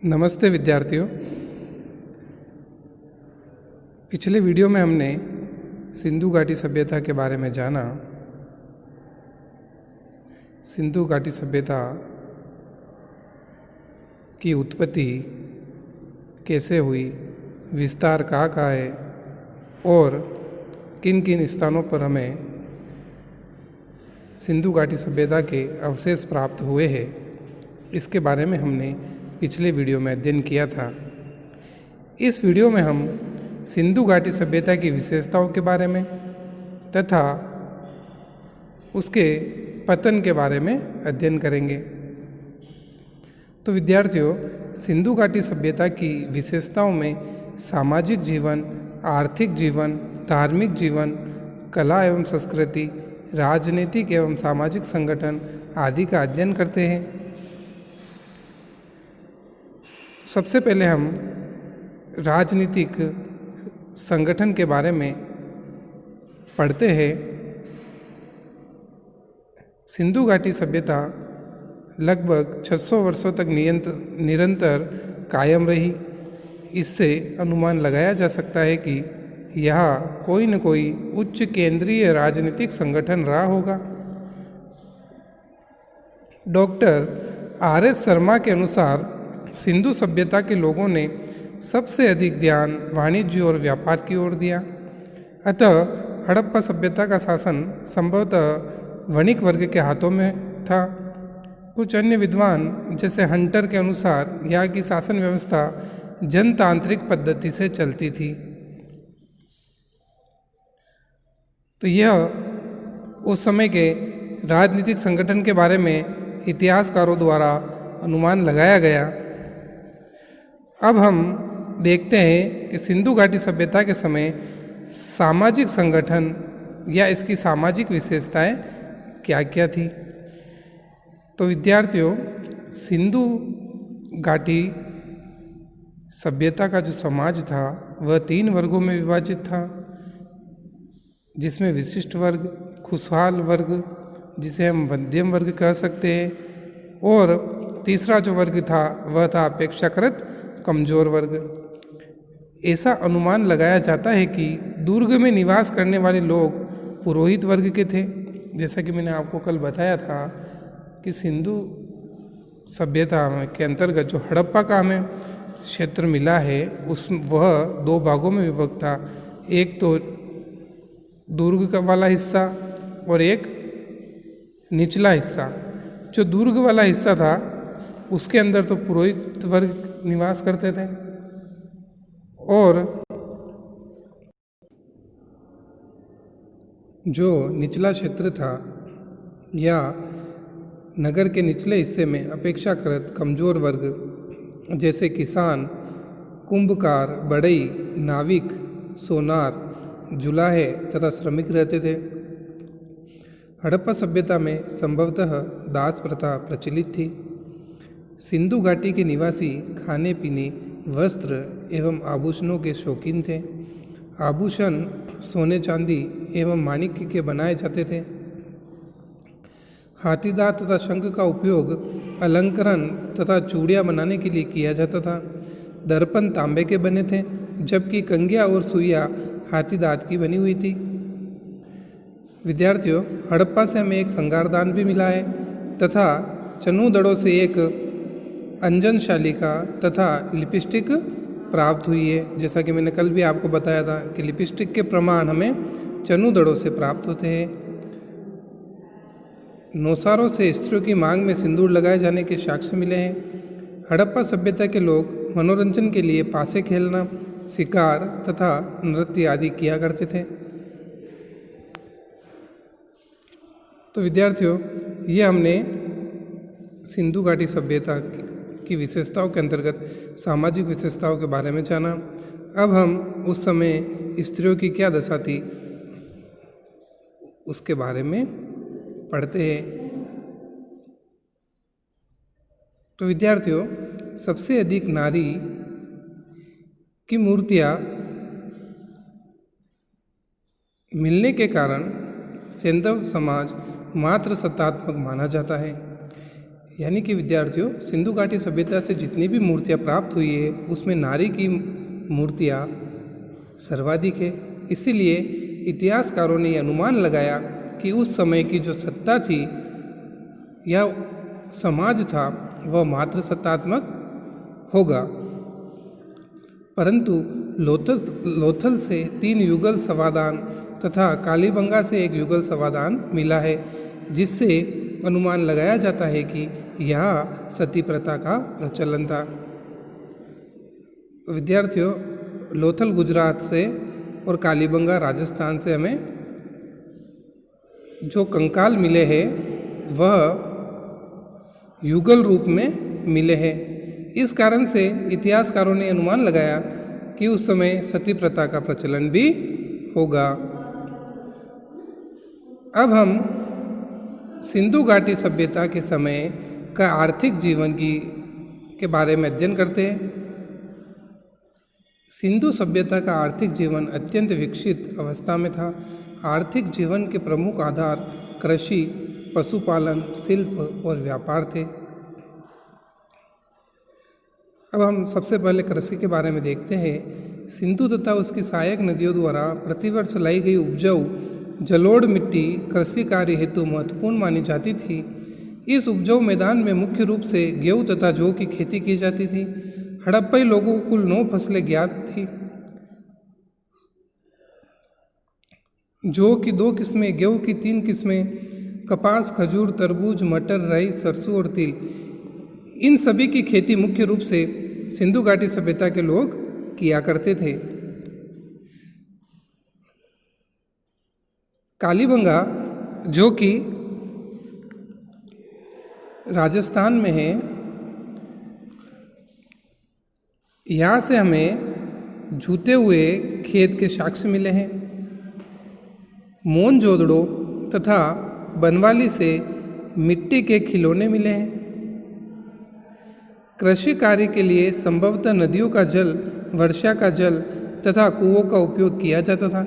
नमस्ते विद्यार्थियों। पिछले वीडियो में हमने सिंधु घाटी सभ्यता के बारे में जाना। सिंधु घाटी सभ्यता की उत्पत्ति कैसे हुई, विस्तार कहाँ है और किन किन स्थानों पर हमें सिंधु घाटी सभ्यता के अवशेष प्राप्त हुए हैं, इसके बारे में हमने पिछले वीडियो में अध्ययन किया था। इस वीडियो में हम सिंधु घाटी सभ्यता की विशेषताओं के बारे में तथा उसके पतन के बारे में अध्ययन करेंगे। तो विद्यार्थियों, सिंधु घाटी सभ्यता की विशेषताओं में सामाजिक जीवन, आर्थिक जीवन, धार्मिक जीवन, कला एवं संस्कृति, राजनीतिक एवं सामाजिक संगठन आदि का अध्ययन करते हैं। सबसे पहले हम राजनीतिक संगठन के बारे में पढ़ते हैं। सिंधु घाटी सभ्यता लगभग 600 वर्षों तक निरंतर कायम रही। इससे अनुमान लगाया जा सकता है कि यहाँ कोई न कोई उच्च केंद्रीय राजनीतिक संगठन रहा होगा। Doctor R S. शर्मा के अनुसार सिंधु सभ्यता के लोगों ने सबसे अधिक ध्यान वाणिज्य और व्यापार की ओर दिया। अतः हड़प्पा सभ्यता का शासन संभवतः वणिक वर्ग के हाथों में था। कुछ अन्य विद्वान जैसे हंटर के अनुसार यहाँ की शासन व्यवस्था जनतांत्रिक पद्धति से चलती थी। तो यह उस समय के राजनीतिक संगठन के बारे में इतिहासकारों द्वारा अनुमान लगाया गया। अब हम देखते हैं कि सिंधु घाटी सभ्यता के समय सामाजिक संगठन या इसकी सामाजिक विशेषताएं क्या क्या थी। तो विद्यार्थियों, सिंधु घाटी सभ्यता का जो समाज था वह 3 वर्गों में विभाजित था, जिसमें विशिष्ट वर्ग, खुशहाल वर्ग जिसे हम मध्यम वर्ग कह सकते हैं, और तीसरा जो वर्ग था वह था अपेक्षाकृत कमजोर वर्ग। ऐसा अनुमान लगाया जाता है कि दुर्ग में निवास करने वाले लोग पुरोहित वर्ग के थे। जैसा कि मैंने आपको कल बताया था कि सिंधु सभ्यता के अंतर्गत जो हड़प्पा का हमें क्षेत्र मिला है वह 2 भागों में विभक्त था। एक तो दुर्ग का वाला हिस्सा और एक निचला हिस्सा। जो दुर्ग वाला हिस्सा था उसके अंदर तो पुरोहित वर्ग निवास करते थे, और जो निचला क्षेत्र था या नगर के निचले हिस्से में अपेक्षाकृत कमजोर वर्ग जैसे किसान, कुंभकार, बढ़ई, नाविक, सोनार, जुलाहे तथा श्रमिक रहते थे। हड़प्पा सभ्यता में संभवतः दास प्रथा प्रचलित थी। सिंधु घाटी के निवासी खाने पीने, वस्त्र एवं आभूषणों के शौकीन थे। आभूषण सोने चांदी एवं माणिक्य के बनाए जाते थे। हाथीदांत तथा शंख का उपयोग अलंकरण तथा चूड़ियाँ बनाने के लिए किया जाता था। दर्पण तांबे के बने थे, जबकि कंगिया और सुइयाँ हाथीदांत की बनी हुई थी। विद्यार्थियों, हड़प्पा से हमें एक संगारदान भी मिला है तथा चनूदड़ों से एक अंजन शालिका तथा लिपस्टिक प्राप्त हुई है। जैसा कि मैंने कल भी आपको बताया था कि लिपस्टिक के प्रमाण हमें चनूदड़ों से प्राप्त होते हैं। नौसारों से स्त्रियों की मांग में सिंदूर लगाए जाने के साक्ष्य मिले हैं। हड़प्पा सभ्यता के लोग मनोरंजन के लिए पासे खेलना, शिकार तथा नृत्य आदि किया करते थे। तो विद्यार्थियों, ये हमने सिंधु घाटी सभ्यता की विशेषताओं के अंतर्गत सामाजिक विशेषताओं के बारे में जाना। अब हम उस समय स्त्रियों की क्या दशा थी उसके बारे में पढ़ते हैं। तो विद्यार्थियों, सबसे अधिक नारी की मूर्तियाँ मिलने के कारण सैंधव समाज मात्र सत्तात्मक माना जाता है। यानी कि विद्यार्थियों, सिंधु घाटी सभ्यता से जितनी भी मूर्तियाँ प्राप्त हुई है उसमें नारी की मूर्तियाँ सर्वाधिक है। इसीलिए इतिहासकारों ने यह अनुमान लगाया कि उस समय की जो सत्ता थी या समाज था वह मात्र सत्तात्मक होगा। परंतु लोथल से 3 युगल समाधान तथा कालीबंगा से 1 युगल समाधान मिला है, जिससे अनुमान लगाया जाता है कि यह सती प्रथा का प्रचलन था। विद्यार्थियों, लोथल गुजरात से और कालीबंगा राजस्थान से हमें जो कंकाल मिले हैं वह युगल रूप में मिले हैं। इस कारण से इतिहासकारों ने अनुमान लगाया कि उस समय सती प्रथा का प्रचलन भी होगा। अब हम सिंधु घाटी सभ्यता के समय का आर्थिक जीवन के बारे में अध्ययन करते हैं। सिंधु सभ्यता का आर्थिक जीवन अत्यंत विकसित अवस्था में था। आर्थिक जीवन के प्रमुख आधार कृषि, पशुपालन, शिल्प और व्यापार थे। अब हम सबसे पहले कृषि के बारे में देखते हैं। सिंधु तथा उसकी सहायक नदियों द्वारा प्रतिवर्ष लाई गई उपजाऊ जलोढ़ मिट्टी कृषि कार्य हेतु महत्वपूर्ण मानी जाती थी। इस उपजाऊ मैदान में मुख्य रूप से गेहूं तथा जौ की खेती की जाती थी। हड़प्पई लोगों को कुल 9 फसलें ज्ञात थी। जौ की 2 किस्में, गेहूं की 3 किस्में, कपास, खजूर, तरबूज, मटर, राई, सरसों और तिल, इन सभी की खेती मुख्य रूप से सिंधु घाटी सभ्यता के लोग किया करते थे। कालीबंगा जो कि राजस्थान में है, यहाँ से हमें जूते हुए खेत के साक्ष्य मिले हैं। मोहनजोदड़ो तथा बनवाली से मिट्टी के खिलौने मिले हैं। कृषि कार्य के लिए संभवतः नदियों का जल, वर्षा का जल तथा कुओं का उपयोग किया जाता था।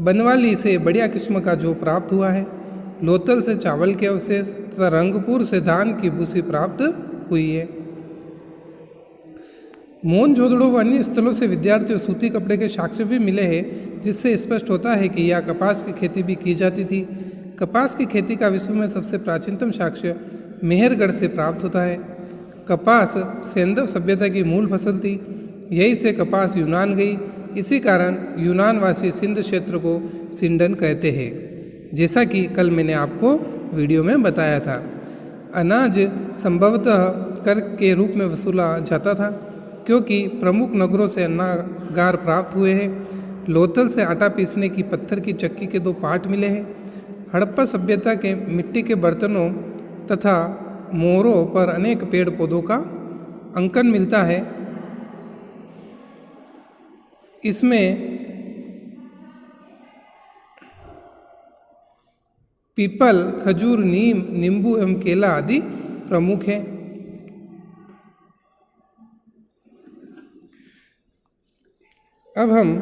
बनवाली से बढ़िया किस्म का जौ प्राप्त हुआ है। लोथल से चावल के अवशेष तथा रंगपुर से धान की भूसी प्राप्त हुई है। मोहनजोदड़ो व अन्य स्थलों से विद्यार्थियों सूती कपड़े के साक्ष्य भी मिले हैं, जिससे स्पष्ट होता है कि यह कपास की खेती भी की जाती थी। कपास की खेती का विश्व में सबसे प्राचीनतम साक्ष्य मेहरगढ़ से प्राप्त होता है। कपास सैंधव सभ्यता की मूल फसल थी। यही से कपास यूनान गई। इसी कारण यूनानवासी सिंध क्षेत्र को सिंडन कहते हैं, जैसा कि कल मैंने आपको वीडियो में बताया था। अनाज संभवतः कर के रूप में वसूला जाता था, क्योंकि प्रमुख नगरों से अन्नागार प्राप्त हुए हैं। लोथल से आटा पीसने की पत्थर की चक्की के 2 पार्ट मिले हैं। हड़प्पा सभ्यता के मिट्टी के बर्तनों तथा मोहरों पर अनेक पेड़ पौधों का अंकन मिलता है। इसमें पीपल, खजूर, नीम, नींबू एवं केला आदि प्रमुख हैं। अब हम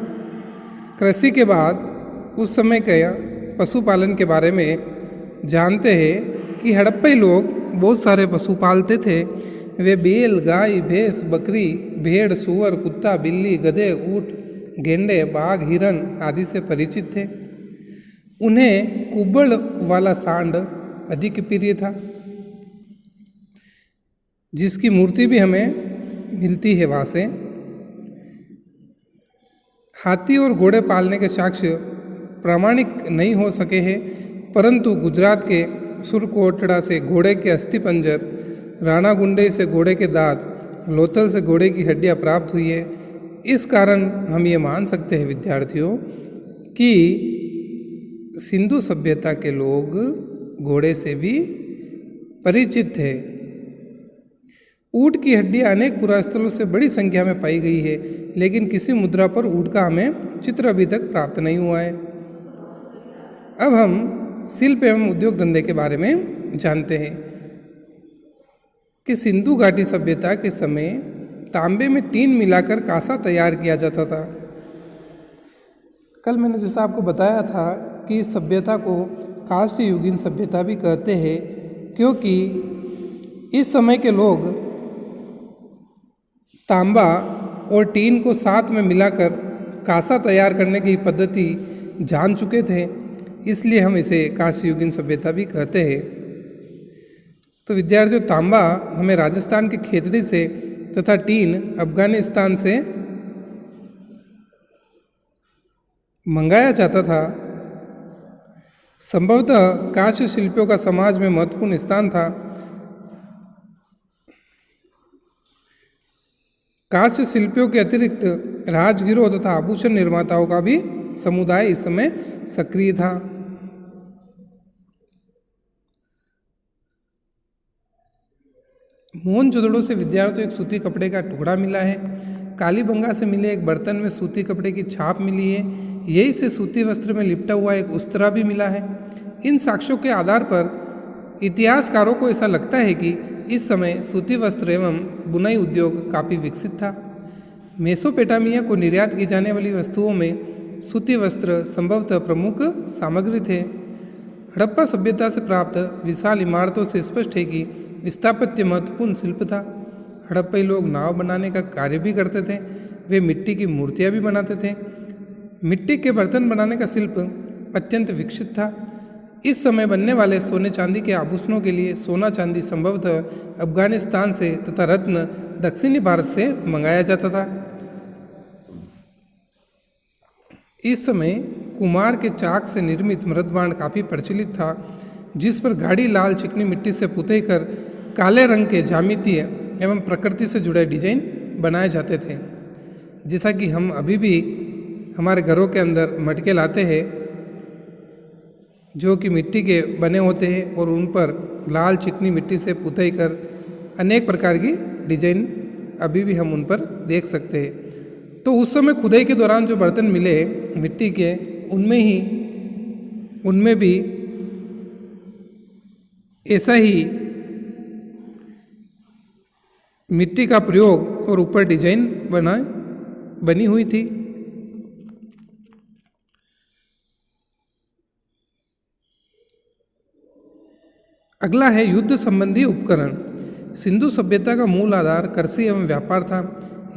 कृषि के बाद उस समय के पशुपालन के बारे में जानते हैं कि हड़प्पई लोग बहुत सारे पशु पालते थे। वे बैल, गाय, भैंस, बकरी, भेड़, सूअर, कुत्ता, बिल्ली, गधे, ऊंट, गेंडे, बाघ, हिरन आदि से परिचित थे। उन्हें कुबड़ वाला सांड अधिक प्रिय था, जिसकी मूर्ति भी हमें मिलती है वहाँ से। हाथी और घोड़े पालने के साक्ष्य प्रामाणिक नहीं हो सके हैं, परंतु गुजरात के सुरकोटड़ा से घोड़े के अस्थिपंजर, राणागुंडई से घोड़े के दांत, लोथल से घोड़े की हड्डियां प्राप्त हुई है। इस कारण हम ये मान सकते हैं विद्यार्थियों कि सिंधु सभ्यता के लोग घोड़े से भी परिचित थे। ऊँट की हड्डियां अनेक पुरास्थलों से बड़ी संख्या में पाई गई है, लेकिन किसी मुद्रा पर ऊँट का हमें चित्र अभी तक प्राप्त नहीं हुआ है। अब हम शिल्प एवं उद्योग धंधे के बारे में जानते हैं कि सिंधु घाटी सभ्यता के समय तांबे में टीन मिलाकर कांसा तैयार किया जाता था। कल मैंने जैसा आपको बताया था कि इस सभ्यता को कांस्य युगीन सभ्यता भी कहते हैं, क्योंकि इस समय के लोग तांबा और टीन को साथ में मिलाकर कांसा तैयार करने की पद्धति जान चुके थे, इसलिए हम इसे कांस्ययुगीन सभ्यता भी कहते हैं। तो विद्यार्थियों, तांबा हमें राजस्थान के खेतड़ी से तथा टीन अफगानिस्तान से मंगाया जाता था। संभवतः कांस्य शिल्पियों का समाज में महत्वपूर्ण स्थान था। कांस्य शिल्पियों के अतिरिक्त राजगिरोह तथा आभूषण निर्माताओं का भी समुदाय इस समय सक्रिय था। मोहनजोदड़ो से विद्यार्थियों एक सूती कपड़े का टुकड़ा मिला है। कालीबंगा से मिले एक बर्तन में सूती कपड़े की छाप मिली है। यही से सूती वस्त्र में लिपटा हुआ एक उस्तरा भी मिला है। इन साक्ष्यों के आधार पर इतिहासकारों को ऐसा लगता है कि इस समय सूती वस्त्र एवं बुनाई उद्योग काफ़ी विकसित था। मेसोपोटामिया को निर्यात की जाने वाली वस्तुओं में सूती वस्त्र संभवतः प्रमुख सामग्री थे। हड़प्पा सभ्यता से प्राप्त विशाल इमारतों से स्पष्ट है कि स्थापत्य महत्वपूर्ण शिल्प था। हड़प्पई लोग नाव बनाने का कार्य भी करते थे। वे मिट्टी की मूर्तियां भी बनाते थे। मिट्टी के बर्तन बनाने का शिल्प अत्यंत विकसित था। इस समय बनने वाले सोने चांदी के आभूषणों के लिए सोना चांदी संभवतः अफगानिस्तान से तथा रत्न दक्षिणी भारत से मंगाया जाता था। इस समय कुम्हार के चाक से निर्मित मृदबाण काफ़ी प्रचलित था, जिस पर गाढ़ी लाल चिकनी मिट्टी से पुताई कर काले रंग के ज्यामितीय एवं प्रकृति से जुड़े डिजाइन बनाए जाते थे। जैसा कि हम अभी भी हमारे घरों के अंदर मटके लाते हैं जो कि मिट्टी के बने होते हैं और उन पर लाल चिकनी मिट्टी से पुताई कर अनेक प्रकार की डिजाइन अभी भी हम उन पर देख सकते हैं। तो उस समय खुदाई के दौरान जो बर्तन मिले मिट्टी के, उनमें भी ऐसा ही मिट्टी का प्रयोग और ऊपर डिजाइन बनी हुई थी। अगला है युद्ध संबंधी उपकरण। सिंधु सभ्यता का मूल आधार कृषि एवं व्यापार था।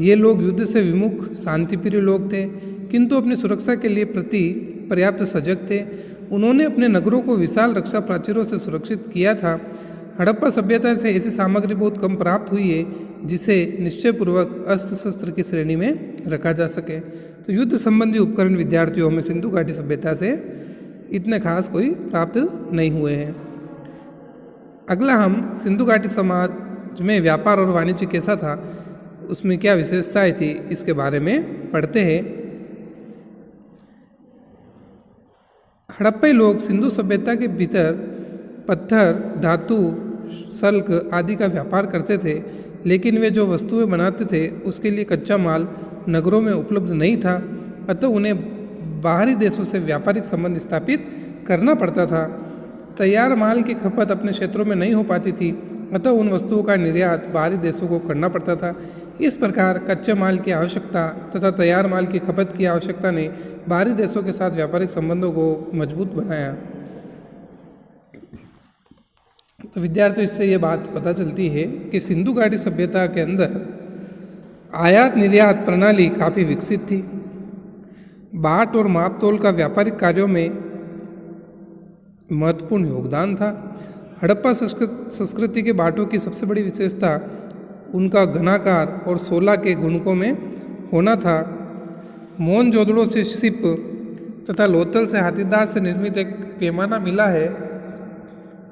ये लोग युद्ध से विमुख शांतिप्रिय लोग थे, किंतु अपनी सुरक्षा के लिए प्रति पर्याप्त सजग थे। उन्होंने अपने नगरों को विशाल रक्षा प्राचीरों से सुरक्षित किया था। हड़प्पा सभ्यता से ऐसी सामग्री बहुत कम प्राप्त हुई है जिसे निश्चयपूर्वक अस्त्र शस्त्र की श्रेणी में रखा जा सके। तो युद्ध संबंधी उपकरण विद्यार्थियों में सिंधु घाटी सभ्यता से इतने खास कोई प्राप्त नहीं हुए हैं। अगला हम सिंधु घाटी समाज में व्यापार और वाणिज्य कैसा था, उसमें क्या विशेषताएं थी, इसके बारे में पढ़ते हैं। हड़प्पई लोग सिंधु सभ्यता के भीतर पत्थर, धातु, शल्क आदि का व्यापार करते थे, लेकिन वे जो वस्तुएं बनाते थे उसके लिए कच्चा माल नगरों में उपलब्ध नहीं था, अतः उन्हें बाहरी देशों से व्यापारिक संबंध स्थापित करना पड़ता था। तैयार माल की खपत अपने क्षेत्रों में नहीं हो पाती थी, अतः उन वस्तुओं का निर्यात बाहरी देशों को करना पड़ता था। इस प्रकार कच्चे माल की आवश्यकता तथा तैयार माल की खपत की आवश्यकता ने बाहरी देशों के साथ व्यापारिक संबंधों को मजबूत बनाया। तो विद्यार्थियों, इससे ये बात पता चलती है कि सिंधु घाटी सभ्यता के अंदर आयात निर्यात प्रणाली काफ़ी विकसित थी। बाट और मापतोल का व्यापारिक कार्यों में महत्वपूर्ण योगदान था। हड़प्पा संस्कृति के बाटों की सबसे बड़ी विशेषता उनका घनाकार और 16 के गुणकों में होना था। मोहनजोदड़ो से सिप तथा लोथल से हाथीदांत से निर्मित एक पैमाना मिला है।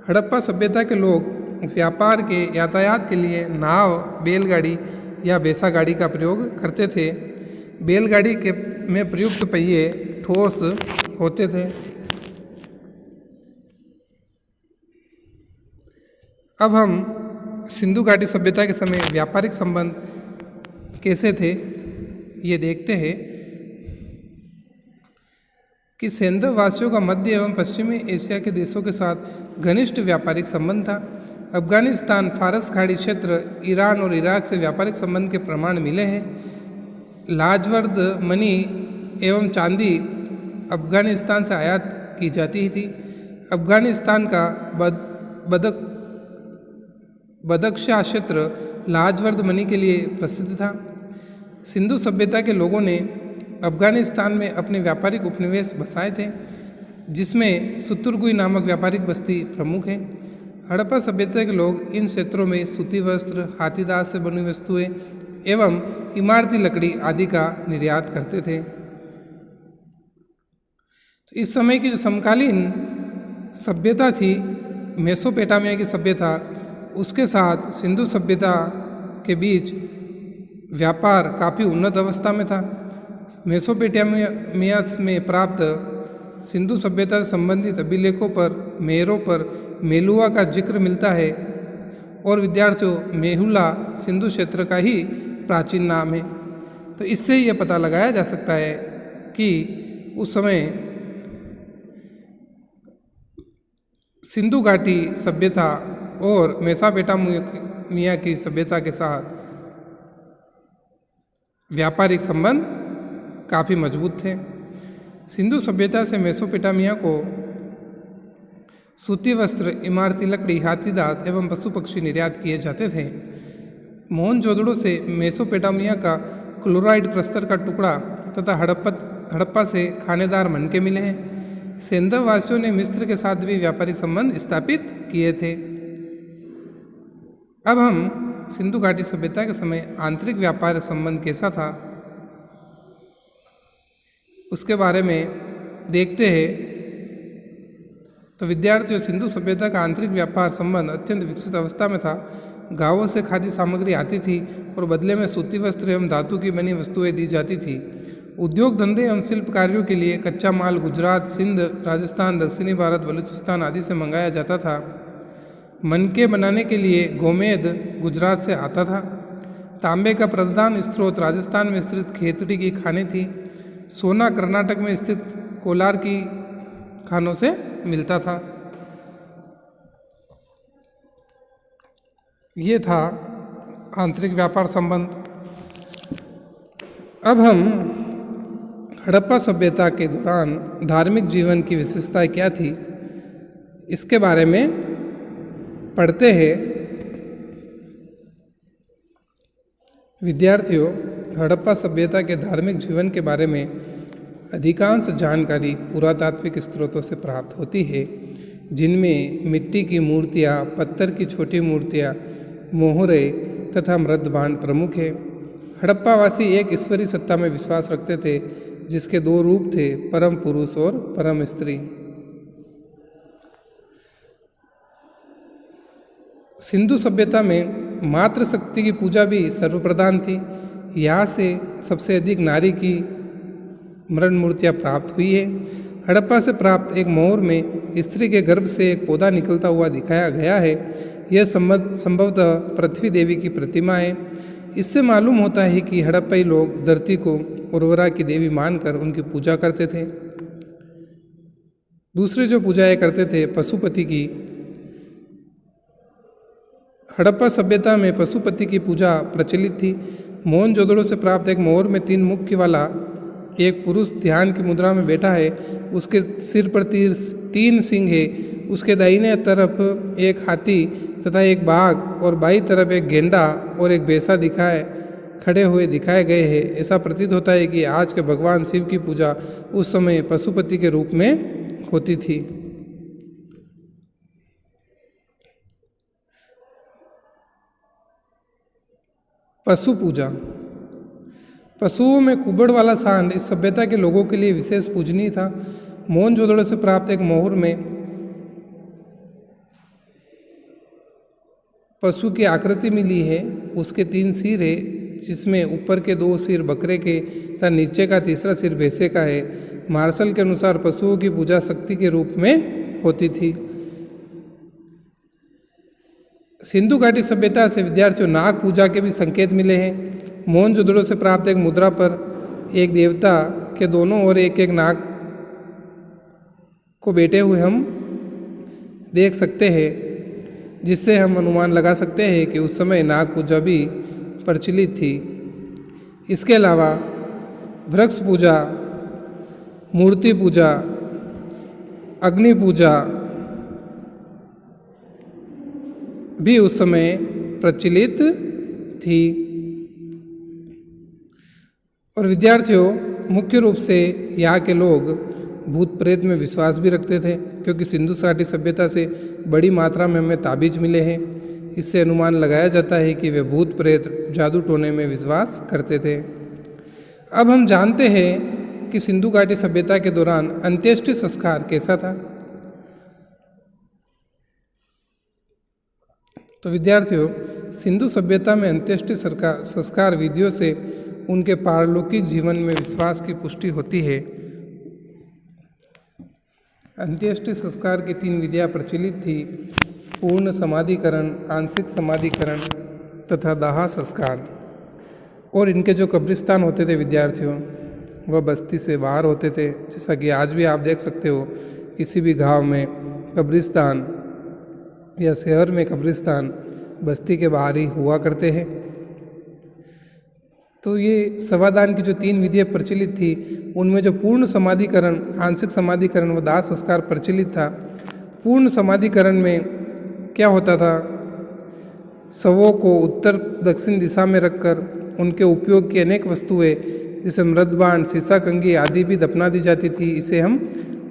हड़प्पा सभ्यता के लोग व्यापार के यातायात के लिए नाव, बैलगाड़ी या बैसा गाड़ी का प्रयोग करते थे। बैलगाड़ी के में प्रयुक्त पहिए ठोस होते थे। अब हम सिंधु घाटी सभ्यता के समय व्यापारिक संबंध कैसे थे ये देखते हैं कि सैंधव वासियों का मध्य एवं पश्चिमी एशिया के देशों के साथ घनिष्ठ व्यापारिक संबंध था। अफगानिस्तान, फारस खाड़ी क्षेत्र, ईरान और इराक से व्यापारिक संबंध के प्रमाण मिले हैं। लाजवर्द मनी एवं चांदी अफगानिस्तान से आयात की जाती थी। अफगानिस्तान का बदख्शां क्षेत्र लाजवर्द मणि के लिए प्रसिद्ध था। सिंधु सभ्यता के लोगों ने अफगानिस्तान में अपने व्यापारिक उपनिवेश बसाए थे, जिसमें सुतुरगुई नामक व्यापारिक बस्ती प्रमुख है। हड़प्पा सभ्यता के लोग इन क्षेत्रों में सूती वस्त्र, हाथीदांत से बनी वस्तुएं एवं इमारती लकड़ी आदि का निर्यात करते थे। तो इस समय की जो समकालीन सभ्यता थी, मेसोपोटामिया की सभ्यता, उसके साथ सिंधु सभ्यता के बीच व्यापार काफ़ी उन्नत अवस्था में था। मेसोपोटामिया में प्राप्त सिंधु सभ्यता से संबंधित अभिलेखों पर मेहरों पर मेलुआ का जिक्र मिलता है और विद्यार्थियों मेहुला सिंधु क्षेत्र का ही प्राचीन नाम है। तो इससे यह पता लगाया जा सकता है कि उस समय सिंधु घाटी सभ्यता और मेसोपोटामिया की सभ्यता के साथ व्यापारिक संबंध काफ़ी मजबूत थे। सिंधु सभ्यता से मेसोपोटामिया को सूती वस्त्र, इमारती लकड़ी, हाथीदांत एवं पशु पक्षी निर्यात किए जाते थे। मोहनजोदड़ो से मेसोपोटामिया का क्लोराइड प्रस्तर का टुकड़ा तथा हड़प्पा से खानेदार मनके मिले हैं। सिंधु वासियों ने मिस्र के साथ भी व्यापारिक संबंध स्थापित किए थे। अब हम सिंधु घाटी सभ्यता के समय आंतरिक व्यापार संबंध कैसा था उसके बारे में देखते हैं। तो विद्यार्थियों, सिंधु सभ्यता का आंतरिक व्यापार संबंध अत्यंत विकसित अवस्था में था। गांवों से खाद्य सामग्री आती थी और बदले में सूती वस्त्र एवं धातु की बनी वस्तुएं दी जाती थी। उद्योग धंधे एवं शिल्प कार्यों के लिए कच्चा माल गुजरात, सिंध, राजस्थान, दक्षिणी भारत, बलूचिस्तान आदि से मंगाया जाता था। मनके बनाने के लिए गोमेद गुजरात से आता था। तांबे का प्रधान स्रोत राजस्थान में स्थित खेतड़ी की खानें थी। सोना कर्नाटक में स्थित कोलार की खानों से मिलता था। ये था आंतरिक व्यापार संबंध। अब हम हड़प्पा सभ्यता के दौरान धार्मिक जीवन की विशेषताएं क्या थी इसके बारे में पढ़ते हैं। विद्यार्थियों, हड़प्पा सभ्यता के धार्मिक जीवन के बारे में अधिकांश जानकारी पुरातात्विक स्रोतों से प्राप्त होती है, जिनमें मिट्टी की मूर्तियाँ, पत्थर की छोटी मूर्तियाँ, मोहरे तथा मृदभांड प्रमुख है। हड़प्पावासी एक ईश्वरीय सत्ता में विश्वास रखते थे, जिसके दो रूप थे, परम पुरुष और परम स्त्री। सिंधु सभ्यता में मातृशक्ति की पूजा भी सर्वप्रधान थी। यहाँ से सबसे अधिक नारी की मृण मूर्तियाँ प्राप्त हुई है। हड़प्पा से प्राप्त एक मोहर में स्त्री के गर्भ से एक पौधा निकलता हुआ दिखाया गया है। यह संभवतः पृथ्वी देवी की प्रतिमा है। इससे मालूम होता है कि हड़प्पाई लोग धरती को उर्वरा की देवी मानकर उनकी पूजा करते थे। दूसरे जो पूजाएं करते थे पशुपति की। हड़प्पा सभ्यता में पशुपति की पूजा प्रचलित थी। मोहनजोदड़ो से प्राप्त एक मोहर में 3 मुख वाला एक पुरुष ध्यान की मुद्रा में बैठा है। उसके सिर पर 3 सिंह है। उसके दाहिने तरफ एक हाथी तथा एक बाघ और बाईं तरफ एक गेंडा और एक भैंसा खड़े हुए दिखाए गए हैं। ऐसा प्रतीत होता है कि आज के भगवान शिव की पूजा उस समय पशुपति के रूप में होती थी। पशु पूजा। पशुओं में कुबड़ वाला सांड इस सभ्यता के लोगों के लिए विशेष पूजनीय था। मोहनजोदड़ो से प्राप्त एक मोहर में पशु की आकृति मिली है। उसके 3 सिर है, जिसमें ऊपर के 2 सिर बकरे के तथा नीचे का तीसरा सिर भैंसे का है। मार्शल के अनुसार पशुओं की पूजा शक्ति के रूप में होती थी। सिंधु घाटी सभ्यता से विद्यार्थियों नाग पूजा के भी संकेत मिले हैं। मोहनजोदड़ो से प्राप्त एक मुद्रा पर एक देवता के दोनों ओर एक एक नाग को बैठे हुए हम देख सकते हैं, जिससे हम अनुमान लगा सकते हैं कि उस समय नाग पूजा भी प्रचलित थी। इसके अलावा वृक्ष पूजा, मूर्ति पूजा, अग्नि पूजा, भी उस समय प्रचलित थी। और विद्यार्थियों, मुख्य रूप से यहाँ के लोग भूत प्रेत में विश्वास भी रखते थे, क्योंकि सिंधु घाटी सभ्यता से बड़ी मात्रा में हमें ताबीज मिले हैं। इससे अनुमान लगाया जाता है कि वे भूत प्रेत जादू टोने में विश्वास करते थे। अब हम जानते हैं कि सिंधु घाटी सभ्यता के दौरान अंत्येष्टि संस्कार कैसा था। तो विद्यार्थियों, सिंधु सभ्यता में अंत्येष्टि संस्कार विधियों से उनके पारलौकिक जीवन में विश्वास की पुष्टि होती है। अंत्येष्टि संस्कार की 3 विधियाँ प्रचलित थी: पूर्ण समाधिकरण, आंशिक समाधिकरण तथा दाह संस्कार। और इनके जो कब्रिस्तान होते थे विद्यार्थियों, वह बस्ती से बाहर होते थे। जैसा कि आज भी आप देख सकते हो, किसी भी गांव में कब्रिस्तान या शहर में कब्रिस्तान बस्ती के बाहर ही हुआ करते हैं। तो ये सवादान की जो 3 विधियाँ प्रचलित थी, उनमें जो पूर्ण समाधिकरण, आंशिक समाधिकरण व दाह संस्कार प्रचलित था। पूर्ण समाधिकरण में क्या होता था? शवों को उत्तर दक्षिण दिशा में रखकर उनके उपयोग की अनेक वस्तुएं जैसे मृदबाण, शीशा, कंघी आदि भी दफना दी जाती थी। इसे हम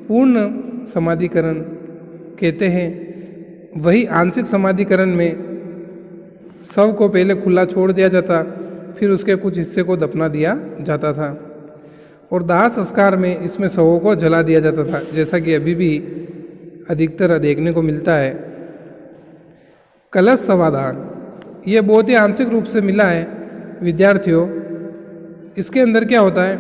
पूर्ण समाधिकरण कहते हैं। वही आंशिक समाधिकरण में शव को पहले खुला छोड़ दिया जाता, फिर उसके कुछ हिस्से को दफना दिया जाता था। और दाह संस्कार में इसमें शवों को जला दिया जाता था, जैसा कि अभी भी अधिकतर देखने को मिलता है। कलश समाधान, ये बहुत ही आंशिक रूप से मिला है विद्यार्थियों। इसके अंदर क्या होता है?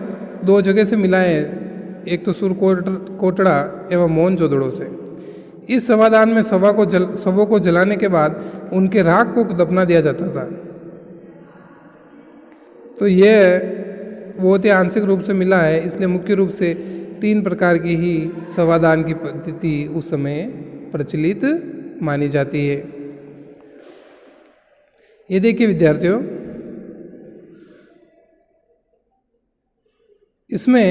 2 जगह से मिला है, एक तो सुरकोटड़ा एवं मोहनजोदड़ो से। इस समाधान में शवों को जलाने के बाद उनके राख को दफना दिया जाता था। तो यह बहुत ही आंशिक रूप से मिला है, इसलिए मुख्य रूप से 3 प्रकार की ही समाधान की पद्धति उस समय प्रचलित मानी जाती है। ये देखिए विद्यार्थियों, इसमें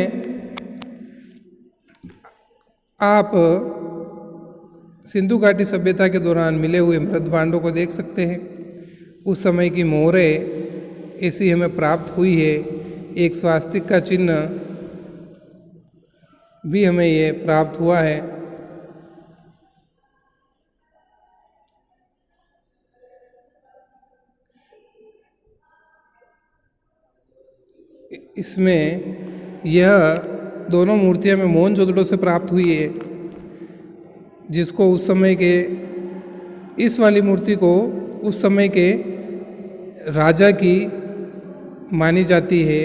आप सिंधु घाटी सभ्यता के दौरान मिले हुए मृदभांडों को देख सकते हैं। उस समय की मोहरें ऐसी हमें प्राप्त हुई है। एक स्वास्तिक का चिन्ह भी हमें ये प्राप्त हुआ है। इसमें यह दोनों मूर्तियां में मोहनजोदड़ो से प्राप्त हुई है, जिसको उस समय के, इस वाली मूर्ति को उस समय के राजा की मानी जाती है।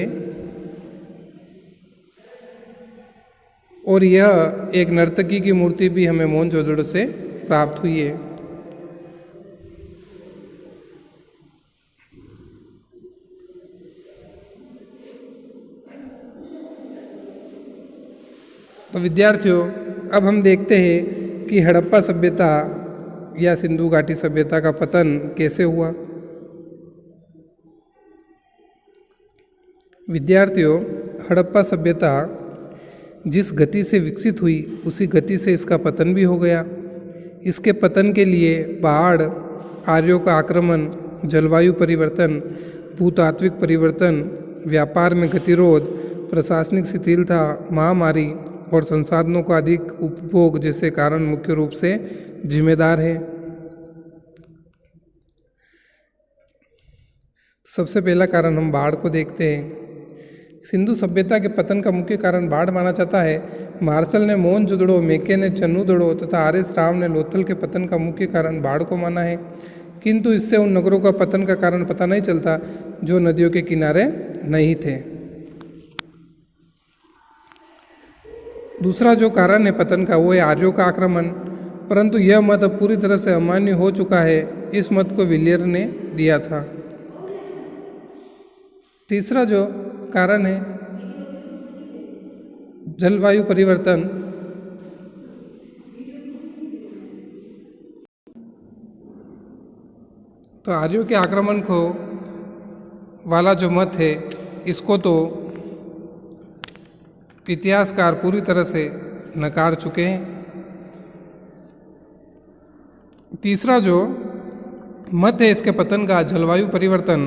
और यह एक नर्तकी की मूर्ति भी हमें मोहनजोदड़ो से प्राप्त हुई है। तो विद्यार्थियों, अब हम देखते हैं कि हड़प्पा सभ्यता या सिंधु घाटी सभ्यता का पतन कैसे हुआ। विद्यार्थियों, हड़प्पा सभ्यता जिस गति से विकसित हुई, उसी गति से इसका पतन भी हो गया। इसके पतन के लिए बाढ़, आर्यों का आक्रमण, जलवायु परिवर्तन, भूतात्विक परिवर्तन, व्यापार में गतिरोध, प्रशासनिक शिथिलता, महामारी और संसाधनों का अधिक उपभोग जैसे कारण मुख्य रूप से जिम्मेदार हैं। सबसे पहला कारण हम बाढ़ को देखते हैं। सिंधु सभ्यता के पतन का मुख्य कारण बाढ़ माना जाता है। मार्शल ने मोहनजोदड़ो, मेके ने चन्नूदड़ो तथा आर.एस. राव ने लोथल के पतन का मुख्य कारण बाढ़ को माना है, किंतु इससे उन नगरों का पतन का कारण पता नहीं चलता जो नदियों के किनारे नहीं थे। दूसरा जो कारण है पतन का, वो है आर्यों का आक्रमण, परंतु यह मत अब पूरी तरह से अमान्य हो चुका है। इस मत को विलियर ने दिया था। तीसरा जो कारण है जलवायु परिवर्तन। तो आर्यों के आक्रमण को वाला जो मत है, इसको तो इतिहासकार पूरी तरह से नकार चुके हैं। तीसरा जो मत है इसके पतन का जलवायु परिवर्तन।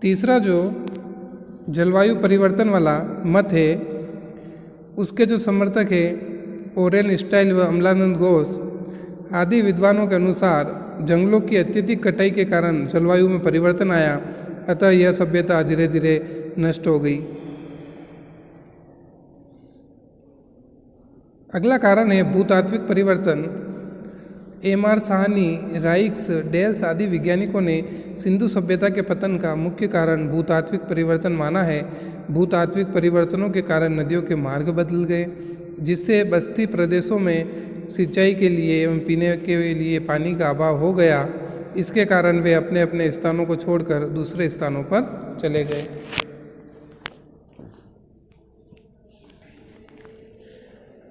तीसरा जो जलवायु परिवर्तन वाला मत है उसके जो समर्थक है ओरेन स्टाइल व अमलानंद घोष आदि विद्वानों के अनुसार जंगलों की अत्यधिक कटाई के कारण जलवायु में परिवर्तन आया, अतः यह सभ्यता धीरे धीरे नष्ट हो गई। अगला कारण है भूतात्विक परिवर्तन। एम.आर. साहनी, राइक्स, डेल्स आदि वैज्ञानिकों ने सिंधु सभ्यता के पतन का मुख्य कारण भूतात्विक परिवर्तन माना है। भूतात्विक परिवर्तनों के कारण नदियों के मार्ग बदल गए, जिससे बस्ती प्रदेशों में सिंचाई के लिए एवं पीने के लिए पानी का अभाव हो गया। इसके कारण वे अपने अपने स्थानों को छोड़कर दूसरे स्थानों पर चले गए।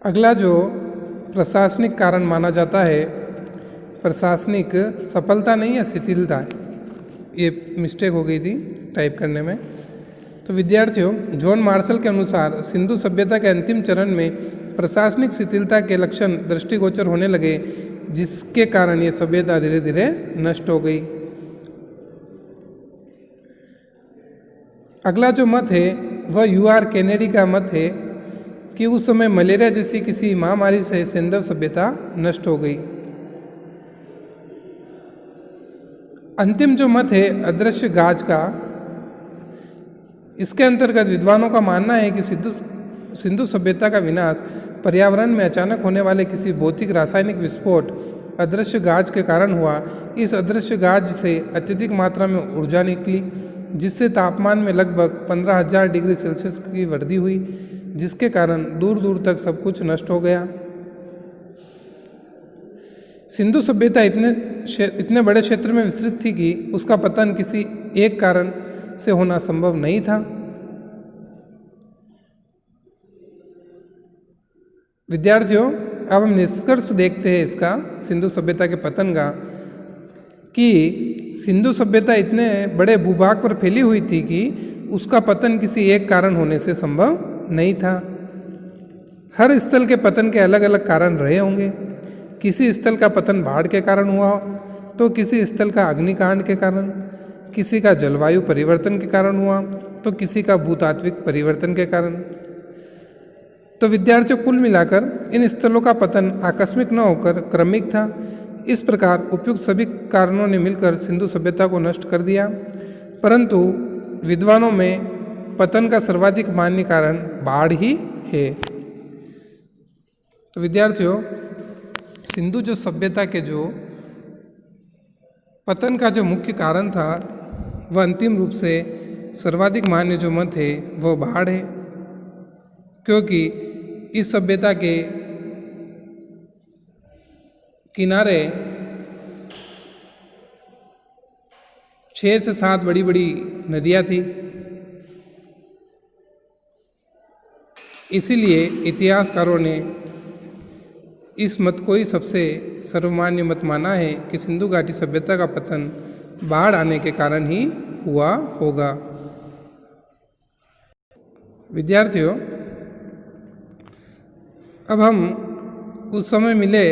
अगला जो प्रशासनिक कारण माना जाता है, प्रशासनिक सफलता नहीं है, शिथिलता है। ये मिस्टेक हो गई थी टाइप करने में। तो विद्यार्थियों, जॉन मार्शल के अनुसार सिंधु सभ्यता के अंतिम चरण में प्रशासनिक शिथिलता के लक्षण दृष्टिगोचर होने लगे, जिसके कारण ये सभ्यता धीरे धीरे नष्ट हो गई। अगला जो मत है वह यू.आर. केनेडी का मत है कि उस समय मलेरिया जैसी किसी महामारी से सिंधु सभ्यता नष्ट हो गई। अंतिम जो मत है अदृश्य गाज का, इसके अंतर्गत विद्वानों का मानना है कि सिंधु सभ्यता का विनाश पर्यावरण में अचानक होने वाले किसी भौतिक रासायनिक विस्फोट अदृश्य गाज के कारण हुआ। इस अदृश्य गाज से अत्यधिक मात्रा में ऊर्जा निकली, जिससे तापमान में लगभग 15,000 डिग्री सेल्सियस की वृद्धि हुई, जिसके कारण दूर दूर तक सब कुछ नष्ट हो गया। सिंधु सभ्यता इतने बड़े क्षेत्र में विस्तृत थी कि उसका पतन किसी एक कारण से होना संभव नहीं था। विद्यार्थियों, अब हम निष्कर्ष देखते हैं इसका सिंधु सभ्यता के पतन का, कि सिंधु सभ्यता इतने बड़े भूभाग पर फैली हुई थी कि उसका पतन किसी एक कारण होने से संभव नहीं था। हर स्थल के पतन के अलग अलग कारण रहे होंगे। किसी स्थल का पतन बाढ़ के कारण हुआ तो किसी स्थल का अग्निकांड के कारण, किसी का जलवायु परिवर्तन के कारण हुआ तो किसी का भूतात्विक परिवर्तन के कारण। तो विद्यार्थियों, कुल मिलाकर इन स्थलों का पतन आकस्मिक न होकर क्रमिक था। इस प्रकार उपयुक्त सभी कारणों ने मिलकर सिंधु सभ्यता को नष्ट कर दिया, परंतु विद्वानों में पतन का सर्वाधिक मान्य कारण बाढ़ ही है। तो विद्यार्थियों, सिंधु जो सभ्यता के जो पतन का जो मुख्य कारण था वह अंतिम रूप से सर्वाधिक मान्य जो मत है वह बाढ़ है, क्योंकि इस सभ्यता के किनारे 6 से 7 बड़ी बड़ी नदियाँ थी। इसीलिए इतिहासकारों ने इस मत को ही सबसे सर्वमान्य मत माना है कि सिंधु घाटी सभ्यता का पतन बाढ़ आने के कारण ही हुआ होगा। विद्यार्थियों, अब हम उस समय मिले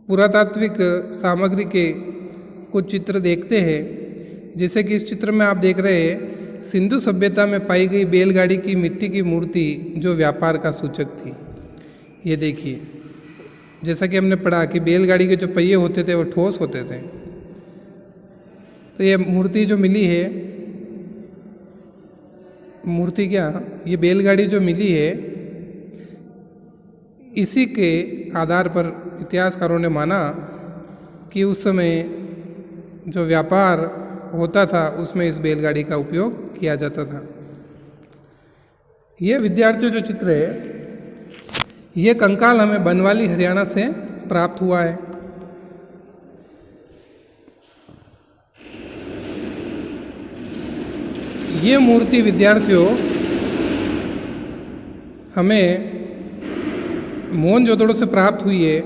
पुरातात्विक सामग्री के कुछ चित्र देखते हैं। जैसे कि इस चित्र में आप देख रहे हैं, सिंधु सभ्यता में पाई गई बैलगाड़ी की मिट्टी की मूर्ति जो व्यापार का सूचक थी। ये देखिए, जैसा कि हमने पढ़ा कि बैलगाड़ी के जो पहिए होते थे वो ठोस होते थे। तो ये मूर्ति जो मिली है, मूर्ति क्या, ये बैलगाड़ी जो मिली है, इसी के आधार पर इतिहासकारों ने माना कि उस समय जो व्यापार होता था उसमें इस बैलगाड़ी का उपयोग किया जाता था। ये विद्यार्थियों जो चित्र है, ये कंकाल हमें बनवाली हरियाणा से प्राप्त हुआ है। ये मूर्ति विद्यार्थियों हमें मोहनजोदड़ो से प्राप्त हुई है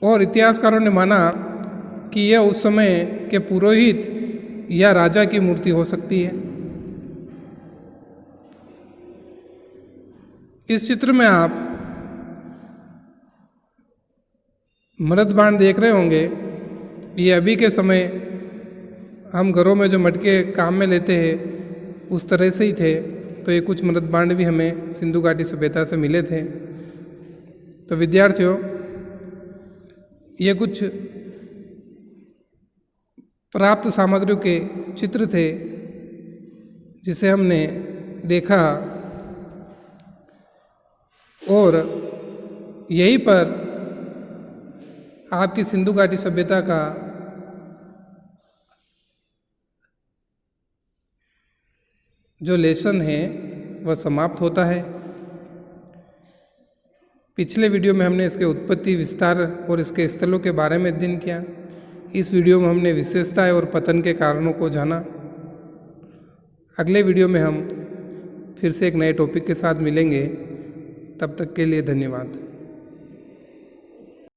और इतिहासकारों ने माना कि यह उस समय के पुरोहित या राजा की मूर्ति हो सकती है। इस चित्र में आप मृदबाण देख रहे होंगे। ये अभी के समय हम घरों में जो मटके काम में लेते हैं उस तरह से ही थे। तो ये कुछ मृदबाण भी हमें सिंधु घाटी सभ्यता से मिले थे। तो विद्यार्थियों, ये कुछ प्राप्त सामग्रियों के चित्र थे जिसे हमने देखा, और यहीं पर आपकी सिंधु घाटी सभ्यता का जो लेसन है वह समाप्त होता है। पिछले वीडियो में हमने इसके उत्पत्ति, विस्तार और इसके स्थलों के बारे में अध्ययन किया। इस वीडियो में हमने विशेषताएं और पतन के कारणों को जाना। अगले वीडियो में हम फिर से एक नए टॉपिक के साथ मिलेंगे। तब तक के लिए धन्यवाद।